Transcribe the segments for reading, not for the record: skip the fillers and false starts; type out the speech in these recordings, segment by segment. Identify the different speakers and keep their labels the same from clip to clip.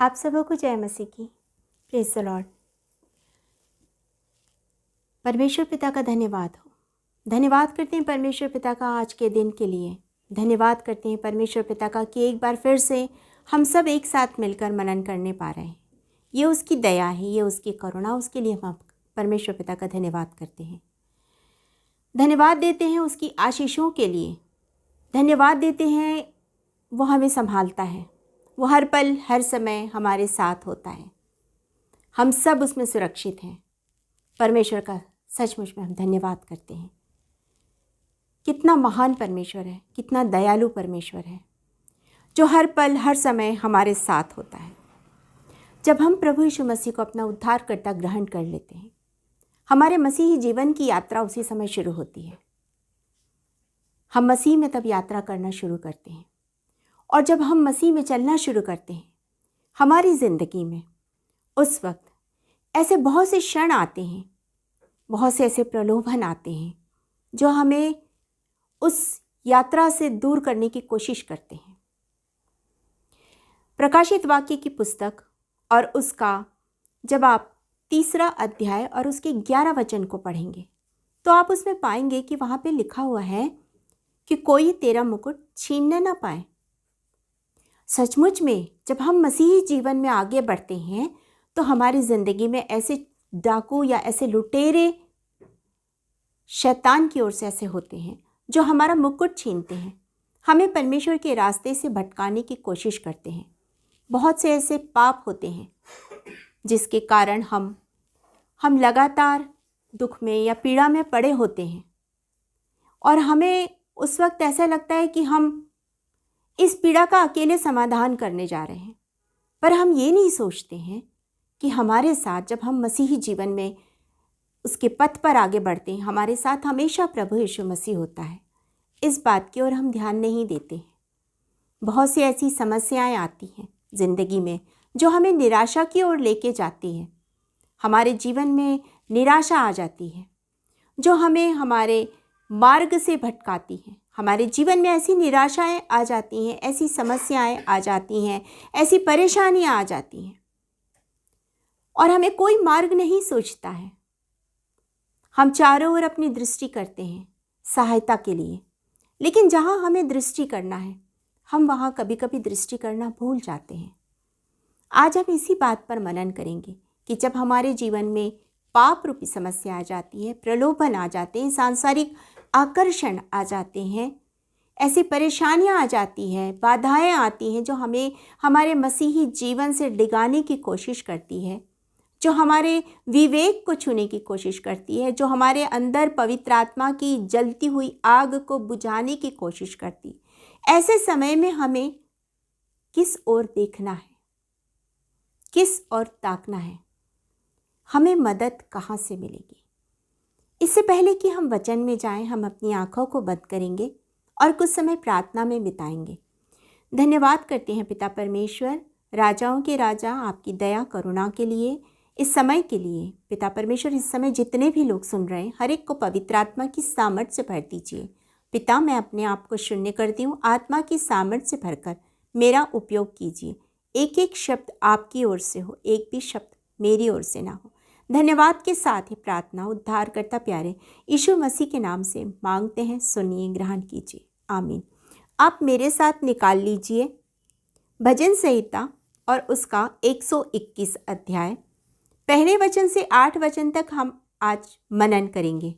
Speaker 1: आप सबों को जय मसीह की। Praise the Lord. परमेश्वर पिता का धन्यवाद हो। धन्यवाद करते हैं परमेश्वर पिता का आज के दिन के लिए। धन्यवाद करते हैं परमेश्वर पिता का कि एक बार फिर से हम सब एक साथ मिलकर मनन करने पा रहे हैं। ये उसकी दया है, ये उसकी करुणा, उसके लिए हम परमेश्वर पिता का धन्यवाद करते हैं। धन्यवाद देते हैं उसकी आशीषों के लिए। धन्यवाद देते हैं वो हमें संभालता है, वो हर पल हर समय हमारे साथ होता है। हम सब उसमें सुरक्षित हैं। परमेश्वर का सचमुच में हम धन्यवाद करते हैं। कितना महान परमेश्वर है, कितना दयालु परमेश्वर है, जो हर पल हर समय हमारे साथ होता है। जब हम प्रभु यीशु मसीह को अपना उद्धारकर्ता ग्रहण कर लेते हैं, हमारे मसीही जीवन की यात्रा उसी समय शुरू होती है। हम मसीह में तब यात्रा करना शुरू करते हैं, और जब हम मसीह में चलना शुरू करते हैं, हमारी ज़िंदगी में उस वक्त ऐसे बहुत से क्षण आते हैं, बहुत से ऐसे प्रलोभन आते हैं जो हमें उस यात्रा से दूर करने की कोशिश करते हैं। प्रकाशित वाक्य की पुस्तक और उसका जब आप 3 अध्याय और उसके 11 वचन को पढ़ेंगे तो आप उसमें पाएंगे कि वहाँ पे लिखा हुआ है कि कोई तेरा मुकुट छीनने ना पाए। सचमुच में जब हम मसीही जीवन में आगे बढ़ते हैं तो हमारी ज़िंदगी में ऐसे डाकू या ऐसे लुटेरे शैतान की ओर से ऐसे होते हैं जो हमारा मुकुट छीनते हैं, हमें परमेश्वर के रास्ते से भटकाने की कोशिश करते हैं। बहुत से ऐसे पाप होते हैं जिसके कारण हम लगातार दुख में या पीड़ा में पड़े होते हैं, और हमें उस वक्त ऐसा लगता है कि हम इस पीड़ा का अकेले समाधान करने जा रहे हैं। पर हम ये नहीं सोचते हैं कि हमारे साथ जब हम मसीही जीवन में उसके पथ पर आगे बढ़ते हैं, हमारे साथ हमेशा प्रभु यीशु मसीह होता है। इस बात की ओर हम ध्यान नहीं देते हैं। बहुत सी ऐसी समस्याएं आती हैं ज़िंदगी में जो हमें निराशा की ओर लेके जाती हैं। हमारे जीवन में निराशा आ जाती है जो हमें हमारे मार्ग से भटकाती है। हमारे जीवन में ऐसी निराशाएं आ जाती हैं, ऐसी समस्याएं आ जाती हैं, ऐसी परेशानियां आ जाती हैं, और हमें कोई मार्ग नहीं सोचता है। हम चारों ओर अपनी दृष्टि करते हैं सहायता के लिए, लेकिन जहाँ हमें दृष्टि करना है हम वहाँ कभी कभी दृष्टि करना भूल जाते हैं। आज हम इसी बात पर मनन करेंगे कि जब हमारे जीवन में पाप रूपी समस्या आ जाती है, प्रलोभन आ जाते हैं, सांसारिक आकर्षण आ जाते हैं, ऐसी परेशानियां आ जाती हैं, बाधाएं आती हैं जो हमें हमारे मसीही जीवन से डिगाने की कोशिश करती है, जो हमारे विवेक को छूने की कोशिश करती है, जो हमारे अंदर पवित्र आत्मा की जलती हुई आग को बुझाने की कोशिश करती। ऐसे समय में हमें किस ओर देखना है, किस ओर ताकना है, हमें मदद कहाँ से मिलेगी? इससे पहले कि हम वचन में जाएं, हम अपनी आँखों को बंद करेंगे और कुछ समय प्रार्थना में बिताएंगे। धन्यवाद करते हैं पिता परमेश्वर, राजाओं के राजा, आपकी दया करुणा के लिए, इस समय के लिए। पिता परमेश्वर, इस समय जितने भी लोग सुन रहे हैं, हर एक को पवित्र आत्मा की सामर्थ्य से भर दीजिए। पिता, मैं अपने आप को शून्य करती हूँ, आत्मा की सामर्थ्य से भरकर मेरा उपयोग कीजिए। एक एक शब्द आपकी ओर से हो, एक भी शब्द मेरी ओर से ना हो। धन्यवाद के साथ ही प्रार्थना उद्धारकर्ता प्यारे यीशु मसीह के नाम से मांगते हैं, सुनिए, ग्रहण कीजिए, आमीन। आप मेरे साथ निकाल लीजिए भजन संहिता और उसका 121 अध्याय, पहले वचन से 8 वचन तक हम आज मनन करेंगे।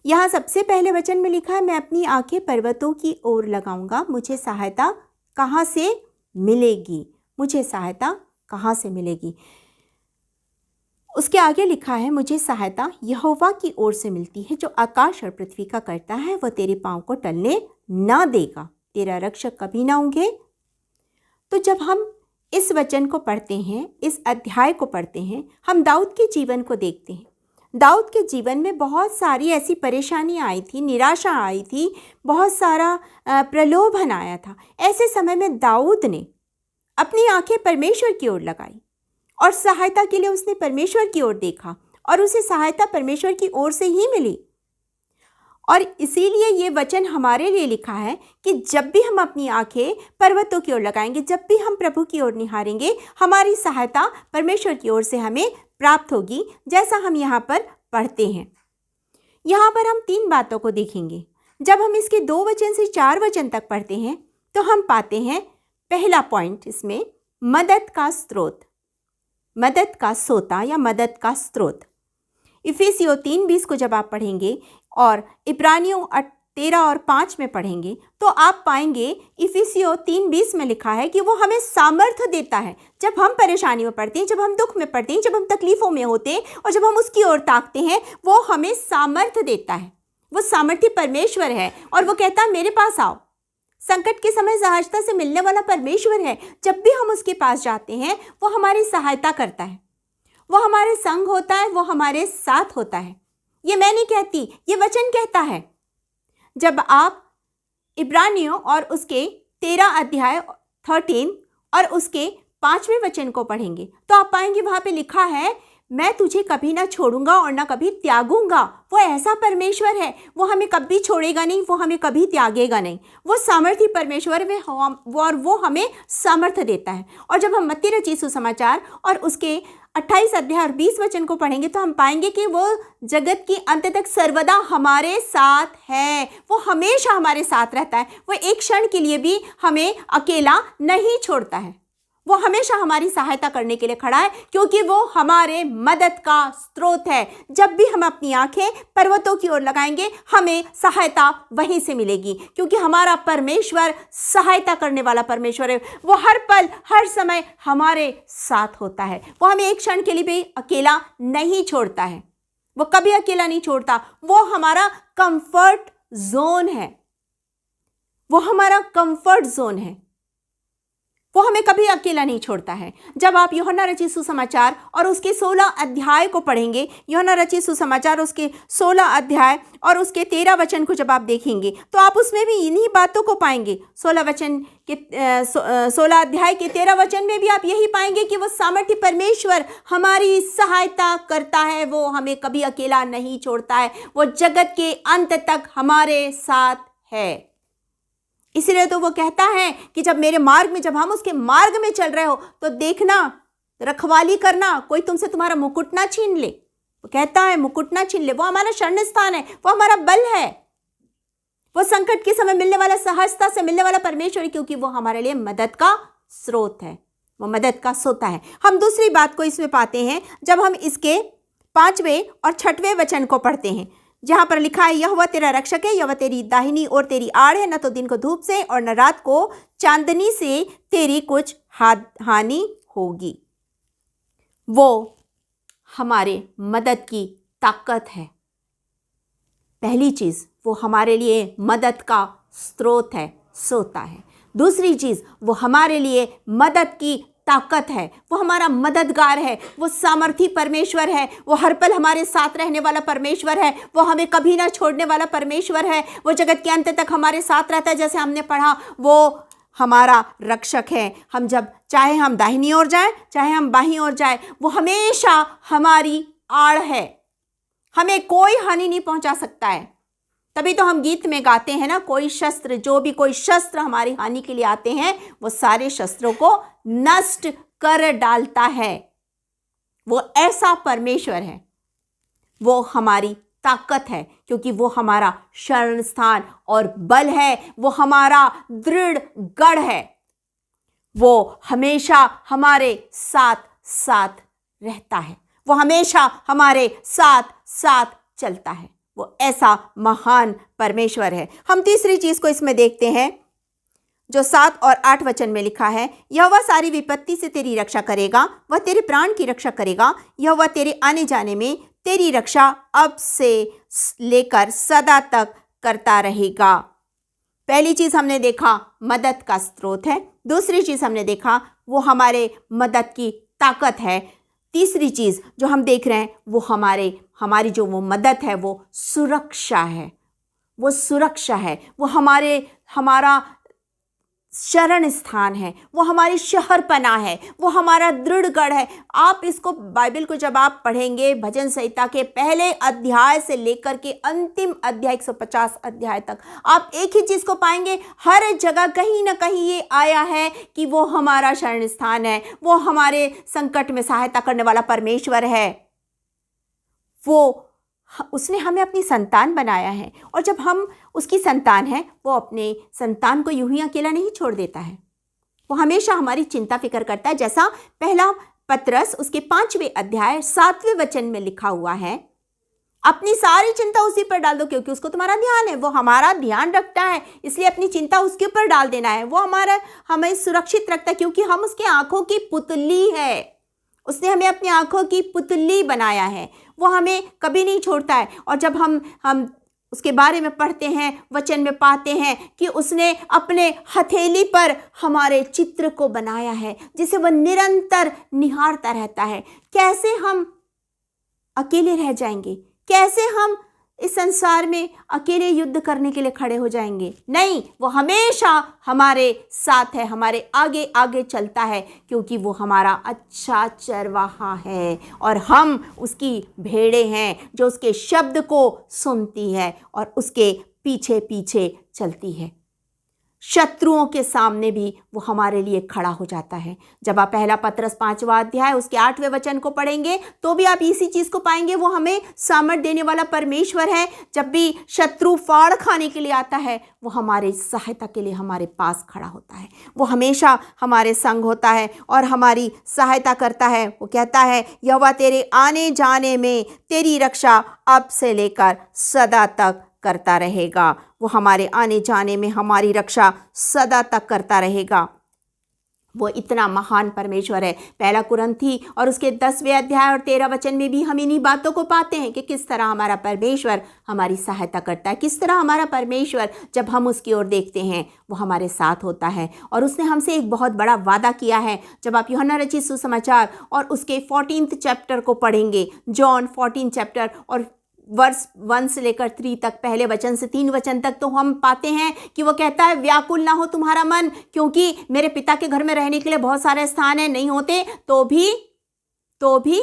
Speaker 1: यहाँ सबसे पहले वचन में लिखा है, मैं अपनी आंखें पर्वतों की ओर लगाऊंगा, मुझे सहायता कहाँ से मिलेगी? मुझे सहायता कहाँ से मिलेगी? उसके आगे लिखा है, मुझे सहायता यहोवा की ओर से मिलती है, जो आकाश और पृथ्वी का करता है। वह तेरे पाँव को टलने ना देगा, तेरा रक्षक कभी ना होंगे। तो जब हम इस वचन को पढ़ते हैं, इस अध्याय को पढ़ते हैं, हम दाऊद के जीवन को देखते हैं। दाऊद के जीवन में बहुत सारी ऐसी परेशानियाँ आई थी, निराशा आई थी, बहुत सारा प्रलोभन आया था। ऐसे समय में दाऊद ने अपनी आंखें परमेश्वर की ओर लगाई और सहायता के लिए उसने परमेश्वर की ओर देखा, और उसे सहायता परमेश्वर की ओर से ही मिली। और इसीलिए ये वचन हमारे लिए लिखा है कि जब भी हम अपनी आंखें पर्वतों की ओर लगाएंगे, जब भी हम प्रभु की ओर निहारेंगे, हमारी सहायता परमेश्वर की ओर से हमें प्राप्त होगी, जैसा हम यहाँ पर पढ़ते हैं। यहाँ पर हम 3 बातों को देखेंगे। जब हम इसके 2 वचन से 4 वचन तक पढ़ते हैं तो हम पाते हैं पहला पॉइंट इसमें मदद का स्रोत, मदद का सोता या मदद का स्रोत। इफिसियों 3:20 को जब आप पढ़ेंगे और इब्रानियों 13 और 5 में पढ़ेंगे तो आप पाएंगे इफिसियों 3:20 में लिखा है कि वो हमें सामर्थ्य देता है। जब हम परेशानी में पड़ते हैं, जब हम दुख में पड़ते हैं, जब हम तकलीफों में होते हैं और जब हम उसकी ओर ताकते हैं, वो हमें सामर्थ्य देता है। वो सामर्थ्य परमेश्वर है और वो कहता है मेरे पास आओ। संकट के समय सहजता से मिलने वाला परमेश्वर है। जब भी हम उसके पास जाते हैं वो हमारी सहायता करता है, वो हमारे संग होता है, वो हमारे साथ होता है। ये मैं नहीं कहती, ये वचन कहता है। जब आप इब्रानियों और उसके 13 अध्याय 13 और उसके 5वें वचन को पढ़ेंगे तो आप पाएंगे वहाँ पे लिखा है मैं तुझे कभी ना छोड़ूंगा और ना कभी त्यागूंगा। वो ऐसा परमेश्वर है, वो हमें कभी छोड़ेगा नहीं, वो हमें कभी त्यागेगा नहीं। वो सामर्थ्य परमेश्वर है और वो हमें सामर्थ्य देता है। और जब हम मत्ती रचित सुसमाचार और उसके 28 अध्याय और 20 वचन को पढ़ेंगे तो हम पाएंगे कि वो जगत की अंत तक सर्वदा हमारे साथ है। वो हमेशा हमारे साथ रहता है। वो एक क्षण के लिए भी हमें अकेला नहीं छोड़ता है। वो हमेशा हमारी सहायता करने के लिए खड़ा है क्योंकि वो हमारे मदद का स्रोत है। जब भी हम अपनी आंखें पर्वतों की ओर लगाएंगे हमें सहायता वहीं से मिलेगी क्योंकि हमारा परमेश्वर सहायता करने वाला परमेश्वर है। वो हर पल हर समय हमारे साथ होता है। वो हमें एक क्षण के लिए भी अकेला नहीं छोड़ता है। वो कभी अकेला नहीं छोड़ता। वो हमारा कंफर्ट जोन है। वो हमारा कंफर्ट जोन है। वो हमें कभी अकेला नहीं छोड़ता है। जब आप यूहन्ना रचित सुसमाचार और उसके 16 अध्याय को पढ़ेंगे, यूहन्ना रचित सुसमाचार उसके 16 अध्याय और उसके 13 वचन को जब आप देखेंगे तो आप उसमें भी इन्हीं बातों को पाएंगे। 16 अध्याय के 13 वचन में भी आप यही पाएंगे कि वो सामर्थ्य परमेश्वर हमारी सहायता करता है। वो हमें कभी अकेला नहीं छोड़ता है। वो जगत के अंत तक हमारे साथ है। इसलिए तो वो कहता है कि जब हम उसके मार्ग में चल रहे हो तो देखना, रखवाली करना, कोई तुमसे तुम्हारा मुकुट ना छीन ले। वो कहता है मुकुट ना छीन ले। वो हमारा शरण स्थान है, वो हमारा बल है, वो संकट के समय मिलने वाला, सहजता से मिलने वाला परमेश्वर, क्योंकि वो हमारे लिए मदद का स्रोत है, वो मदद का सोता है। हम दूसरी बात को इसमें पाते हैं जब हम इसके 5वें और 6वें वचन को पढ़ते हैं, जहां पर लिखा है यहोवा तेरा रक्षक है, यहोवा तेरी दाहिनी और तेरी आड़ है, न तो दिन को धूप से और न रात को चांदनी से तेरी कुछ हानि होगी। वो हमारे मदद की ताकत है। पहली चीज, वो हमारे लिए मदद का स्रोत है, सोता है। दूसरी चीज, वो हमारे लिए मदद की ताकत है, वो हमारा मददगार है, वो सामर्थी परमेश्वर है, वो हर पल हमारे साथ रहने वाला परमेश्वर है, वो हमें कभी ना छोड़ने वाला परमेश्वर है, वो जगत के अंत तक हमारे साथ रहता है। जैसे हमने पढ़ा, वो हमारा रक्षक है। हम जब चाहे हम दाहिनी ओर जाएं, चाहे हम बाहीं ओर जाएं, वो हमेशा हमारी आड़ है, हमें कोई हानि नहीं पहुंचा सकता है। तभी तो हम गीत में गाते हैं ना, कोई शस्त्र हमारी हानि के लिए आते हैं वो सारे शस्त्रों को नष्ट कर डालता है। वो ऐसा परमेश्वर है, वो हमारी ताकत है क्योंकि वो हमारा शरण स्थान और बल है, वो हमारा दृढ़ गढ़ है। वो हमेशा हमारे साथ साथ रहता है, वो हमेशा हमारे साथ साथ चलता है। वो ऐसा महान परमेश्वर है। हम तीसरी चीज को इसमें देखते हैं जो 7 और 8 वचन में लिखा है, यहोवा सारी विपत्ति से तेरी रक्षा करेगा, वह तेरे प्राण की रक्षा करेगा, यहोवा तेरे आने जाने में तेरी रक्षा अब से लेकर सदा तक करता रहेगा। पहली चीज हमने देखा मदद का स्रोत है। दूसरी चीज हमने देखा वो हमारे मदद की ताकत है। तीसरी चीज जो हम देख रहे हैं वो हमारी जो वो मदद है वो सुरक्षा है। वो सुरक्षा है, वो हमारा शरण स्थान है, वो हमारी शहरपना है, वो हमारा दृढ़ गढ़ है। आप इसको बाइबल को जब आप पढ़ेंगे, भजन संहिता के पहले अध्याय से लेकर के अंतिम अध्याय 150 अध्याय तक, आप एक ही चीज को पाएंगे, हर जगह कहीं ना कहीं ये आया है कि वो हमारा शरण स्थान है, वो हमारे संकट में सहायता करने वाला परमेश्वर है, वो उसने हमें अपनी संतान बनाया है। और जब हम उसकी संतान हैं, वो अपने संतान को यूं ही अकेला नहीं छोड़ देता है, वो हमेशा हमारी चिंता फिक्र करता है। जैसा पहला पत्रस उसके 5वें अध्याय 7वें वचन में लिखा हुआ है, अपनी सारी चिंता उसी पर डाल दो क्योंकि उसको तुम्हारा ध्यान है, वो हमारा ध्यान रखता है, इसलिए अपनी चिंता उसके ऊपर डाल देना है। वो हमें सुरक्षित रखता है क्योंकि हम उसके आंखों की पुतली है, उसने हमें अपनी आंखों की पुतली बनाया है, वो हमें कभी नहीं छोड़ता है। और जब हम उसके बारे में पढ़ते हैं, वचन में पाते हैं कि उसने अपने हथेली पर हमारे चित्र को बनाया है, जिसे वह निरंतर निहारता रहता है। कैसे हम अकेले रह जाएंगे, कैसे हम इस संसार में अकेले युद्ध करने के लिए खड़े हो जाएंगे? नहीं, वो हमेशा हमारे साथ है, हमारे आगे आगे चलता है, क्योंकि वो हमारा अच्छा चरवाहा है और हम उसकी भेड़ें हैं जो उसके शब्द को सुनती है और उसके पीछे पीछे चलती है। शत्रुओं के सामने भी वो हमारे लिए खड़ा हो जाता है। जब आप पहला पत्रस 5वां अध्याय उसके 8वें वचन को पढ़ेंगे तो भी आप इसी चीज को पाएंगे, वो हमें सामर्थ देने वाला परमेश्वर है। जब भी शत्रु फाड़ खाने के लिए आता है, वो हमारे सहायता के लिए हमारे पास खड़ा होता है, वो हमेशा हमारे संग होता है और हमारी सहायता करता है। वो कहता है, यहोवा तेरे आने जाने में तेरी रक्षा अब से लेकर सदा तक करता रहेगा। वो हमारे आने जाने में हमारी रक्षा सदा तक करता रहेगा। वो इतना महान परमेश्वर है। पहला कुरिन्थी और उसके 10वें अध्याय और 13 वचन में भी हम इन्हीं बातों को पाते हैं कि किस तरह हमारा परमेश्वर हमारी सहायता करता है, किस तरह हमारा परमेश्वर जब हम उसकी ओर देखते हैं वो हमारे साथ होता है। और उसने हमसे एक बहुत बड़ा वादा किया है। जब आप यूहन्ना रचित सुसमाचार और उसके 14 चैप्टर को पढ़ेंगे, जॉन 14 चैप्टर और वर्ष 1 से लेकर 3 तक, पहले वचन से 3 वचन तक, तो हम पाते हैं कि वो कहता है, व्याकुल ना हो तुम्हारा मन, क्योंकि मेरे पिता के घर में रहने के लिए बहुत सारे स्थान हैं, नहीं होते तो भी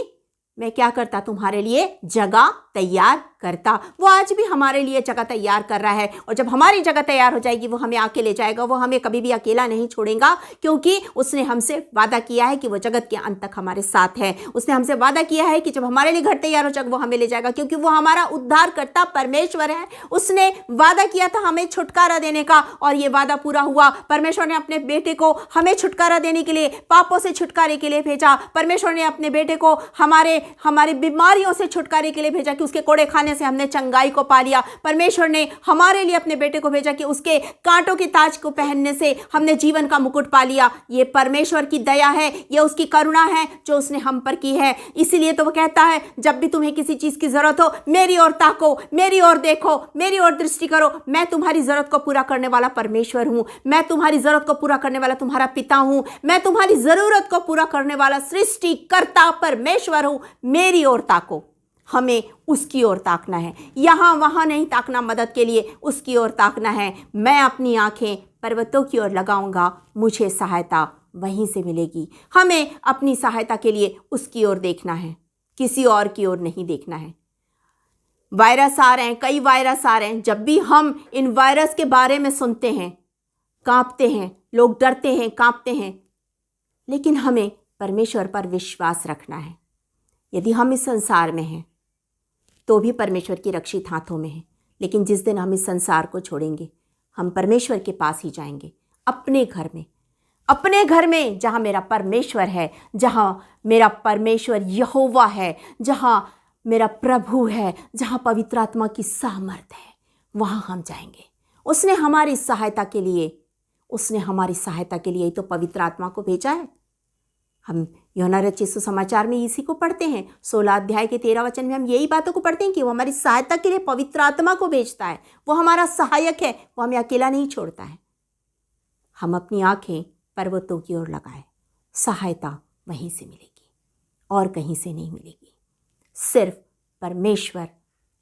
Speaker 1: मैं क्या करता, तुम्हारे लिए जगह तैयार करता। वो आज भी हमारे लिए जगह तैयार कर रहा है और जब हमारी जगह तैयार हो जाएगी वो हमें आके ले जाएगा। वो हमें कभी भी अकेला नहीं छोड़ेगा, क्योंकि उसने हमसे वादा किया है कि वो जगत के अंत तक हमारे साथ है। उसने हमसे वादा किया है कि जब हमारे लिए घर तैयार हो जाएगा वो हमें ले जाएगा, क्योंकि वो हमारा उद्धारकर्ता परमेश्वर है। उसने वादा किया था हमें छुटकारा देने का और ये वादा पूरा हुआ। परमेश्वर ने अपने बेटे को हमें छुटकारा देने के लिए, पापों से छुटकारे के लिए भेजा। परमेश्वर ने अपने बेटे को हमारे बीमारियों से छुटकारे के लिए भेजा कि उसके कोड़े खाने से हमने चंगाई को पा लिया। परमेश्वर ने हमारे लिए अपने बेटे को भेजा कि उसके कांटों के ताज को पहनने से हमने जीवन का मुकुट पा लिया। ये परमेश्वर की दया है, ये उसकी करुणा है जो उसने हम पर की है। इसीलिए तो वो कहता है, जब भी तुम्हें किसी चीज की जरूरत हो, मेरी ओर ताको, मेरी ओर देखो, मेरी ओर दृष्टि करो। मैं तुम्हारी जरूरत को पूरा करने वाला परमेश्वर हूं। मैं तुम्हारी जरूरत को पूरा करने वाला तुम्हारा पिता हूं। मैं तुम्हारी जरूरत को पूरा करने वाला सृष्टिकर्ता परमेश्वर हूं। मेरी ओर ताको। हमें उसकी ओर ताकना है, यहां वहां नहीं ताकना मदद के लिए, उसकी ओर ताकना है। मैं अपनी आंखें पर्वतों की ओर लगाऊंगा, मुझे सहायता वहीं से मिलेगी। हमें अपनी सहायता के लिए उसकी ओर देखना है, किसी और की ओर नहीं देखना है। वायरस आ रहे हैं, कई वायरस आ रहे हैं। जब भी हम इन वायरस के बारे में सुनते हैं, कांपते हैं, लोग डरते हैं, कांपते हैं, लेकिन हमें परमेश्वर पर विश्वास रखना है। यदि हम इस संसार में हैं तो भी परमेश्वर की रक्षित हाथों में है, लेकिन जिस दिन हम इस संसार को छोड़ेंगे, हम परमेश्वर के पास ही जाएंगे, अपने घर में जहां मेरा परमेश्वर है, जहां मेरा परमेश्वर यहोवा है, जहां मेरा प्रभु है, जहां पवित्र आत्मा की सामर्थ है, वहां हम जाएंगे। उसने हमारी सहायता के लिए ही तो पवित्र आत्मा को भेजा है। हम यूहन्ना रचित सुसमाचार में इसी को पढ़ते हैं। 16 अध्याय के 13 वचन में हम यही बातों को पढ़ते हैं कि वो हमारी सहायता के लिए पवित्र आत्मा को भेजता है। वो हमारा सहायक है, वो हमें अकेला नहीं छोड़ता है। हम अपनी आंखें पर्वतों की ओर लगाएं, सहायता वहीं से मिलेगी और कहीं से नहीं मिलेगी। सिर्फ परमेश्वर,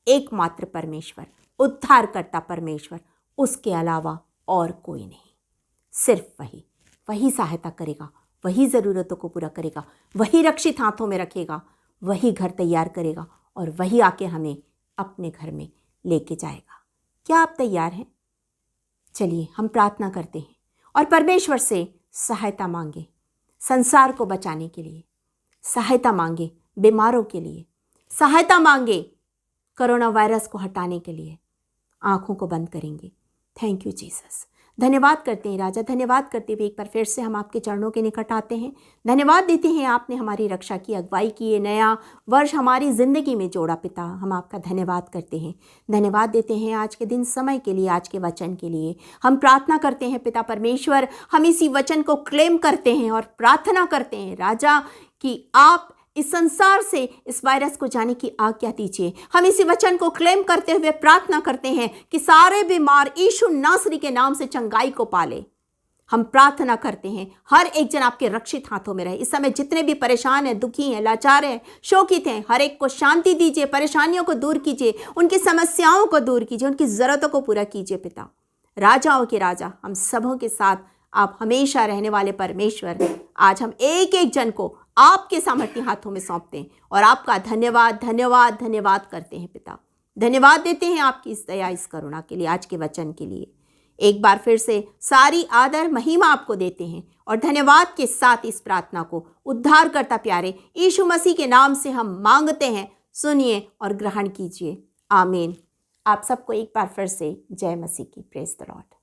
Speaker 1: एकमात्र परमेश्वर, उद्धारकर्ता परमेश्वर, उसके अलावा और कोई नहीं। सिर्फ वही सहायता करेगा, वही ज़रूरतों को पूरा करेगा, वही रक्षित हाथों में रखेगा, वही घर तैयार करेगा और वही आके हमें अपने घर में लेके जाएगा। क्या आप तैयार हैं? चलिए हम प्रार्थना करते हैं और परमेश्वर से सहायता मांगे, संसार को बचाने के लिए सहायता मांगे, बीमारों के लिए सहायता मांगे, कोरोना वायरस को हटाने के लिए। आंखों को बंद करेंगे। Thank you Jesus. धन्यवाद करते हैं राजा, धन्यवाद करते हुए एक बार फिर से हम आपके चरणों के निकट आते हैं। धन्यवाद देते हैं आपने हमारी रक्षा की, अगुवाई की, ये नया वर्ष हमारी ज़िंदगी में जोड़ा पिता। हम आपका धन्यवाद करते हैं, धन्यवाद देते हैं आज के दिन समय के लिए, आज के वचन के लिए। हम प्रार्थना करते हैं पिता परमेश्वर, हम इसी वचन को क्लेम करते हैं और प्रार्थना करते हैं राजा कि आप इस संसार से इस वायरस को जाने की आज्ञा दीजिए। हम इसी वचन को क्लेम करते हुए प्रार्थना करते हैं कि सारे बीमार यीशु नासरी के नाम से चंगाई को पाले। हम प्रार्थना करते हैं हर एक जन आपके रक्षित हाथों में रहे। इस समय जितने भी परेशान हैं, दुखी हैं, लाचार हैं, शोकित हैं, हर एक को शांति दीजिए, परेशानियों को दूर कीजिए, उनकी समस्याओं को दूर कीजिए, उनकी ज़रूरतों को पूरा कीजिए पिता। राजाओं के राजा, हम सबों के साथ आप हमेशा रहने वाले परमेश्वर, आज हम एक एक जन को आपके सामर्थ्य हाथों में सौंपते हैं और आपका धन्यवाद धन्यवाद धन्यवाद करते हैं पिता। धन्यवाद देते हैं आपकी इस दया, इस करुणा के लिए, आज के वचन के लिए। एक बार फिर से सारी आदर महिमा आपको देते हैं और धन्यवाद के साथ इस प्रार्थना को उद्धारकर्ता प्यारे यीशु मसीह के नाम से हम मांगते हैं। सुनिए और ग्रहण कीजिए। आमीन। आप सबको एक बार फिर से जय मसीह की। Praise the Lord.